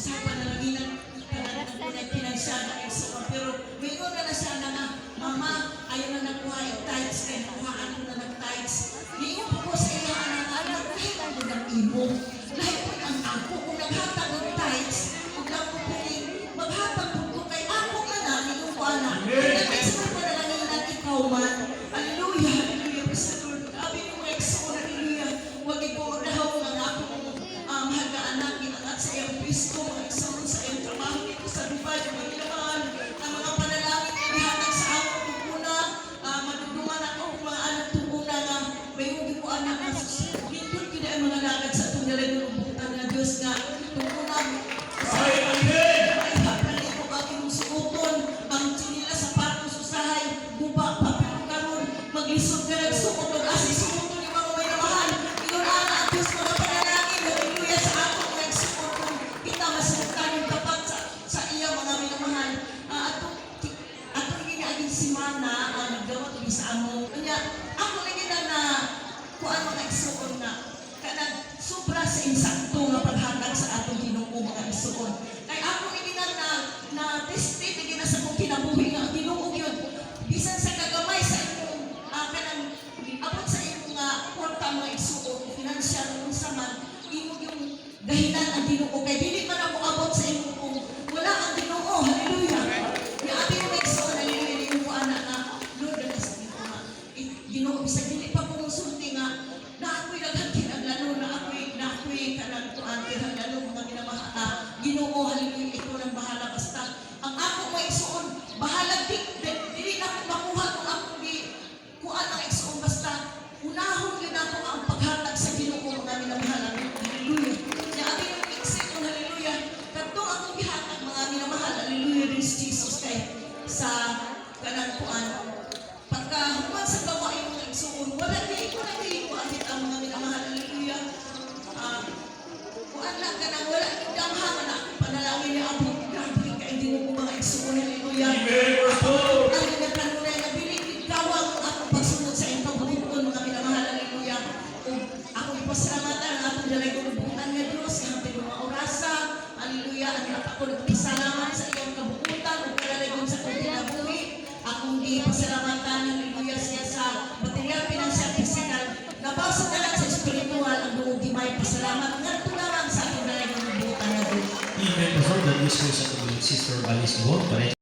usapan na lagi ng pinansyal na igsuon. Pero mayroon na siya na nga, Mama, ayaw na nakuha yung tights, kaya nakuhaan ko na ng-tights. Mayroon po ko sa iya na nagkahilan ko ng imo. Lahat po ang ako, kung naghatag ng tights, kung lang po po maghatag po ko kay ako ka na, mayroon ko anak. Nag-isip ko na lang ilan ikaw man. Hallelujah, hallelujah, Mr. Lord. Abi mo mga igsuon, hallelujah. Huwag ikaw dahaw ng akong mahal na anak, inangat sa iyong pisto, mga igsuon sa iyong trabaho dito sa Dubai, mga ginamaan, ang mga panalangin na ihatag sa ako tuguna, madudungan ako kung mga anak tuguna nga, may huwag ko anak na nindot ko na ang mga lagad sa itong nalagyan ng na Diyos nga, tuguna, sa ihapan ko bakit mong suuton, ang sinila sa patos usahay, buba, papilong karon, maglisod ka nagsuot, mag-asay suuton yung mga may namahal, inunaan ang Diyos mga panalangin, hallelujah sa ako, nagsuot kita masuntan yung tapat sa iya mga minamahal. Atong ginagin si Mana ang nagdawat ni sa amo. Kanya ako lagi na kuan mga igsuon na kanang sobra sa insakto nga paghatag sa atong Ginoo mga igsuon. Kay ako lagi na testi lagi na sa kong kinabuhi nga Ginoo gyud. Bisan sa kagamay sa imong kanang abot sa imong kwarta mga igsuon, financial unsa man, imo yung gahinan ang Ginoo kay dili man ako abot sa imong kung wala ang Ginoo. Hallelujah. Ya abi mo igsoon hallelujah yung anak na Lord na sa Ginoo bisag dili pa ko sulti nga na ako'y daghan kinaglano na ako'y kanang tuan kinaglano mga minamahal Ginoo hallelujah ikaw nang bahala basta ang ako mo igsoon bahala dili na ko makuha kung ako di kuan ang igsoon basta unahon gyud ako ang paghatag sa Ginoo mga minamahal. Hallelujah. Ya abi mo igsoon hallelujah kadto akong gihatag mga minamahal hallelujah this Jesus kay sa kanang kuan pagka human sa gawain mo igsuon wala dili ko agit ang mga minamahal hallelujah. Kuan lang kanang wala gyud damhangan na panalangin ni Apo grabe kay hindi mo mga igsuon hallelujah. Ang nagkanunay na bilin gawang ako pagsunod sa imong kabubuton mga minamahal hallelujah. Ug ako ipasalamatan ang atong dalay kabubutan nga Dios nga mga orasa hallelujah ang ako nagpasalamat sa iyong kabubutan ug kalalagon sa akong kinabuhi akong ipasalamatan hallelujah siya sa material financial physical nabasa na lang sa spiritual ang buong gimay pasalamat ngadto lang sa atong dalay kabubutan nga Dios. Amen. Pastor, that is sa Sister Alice Buon.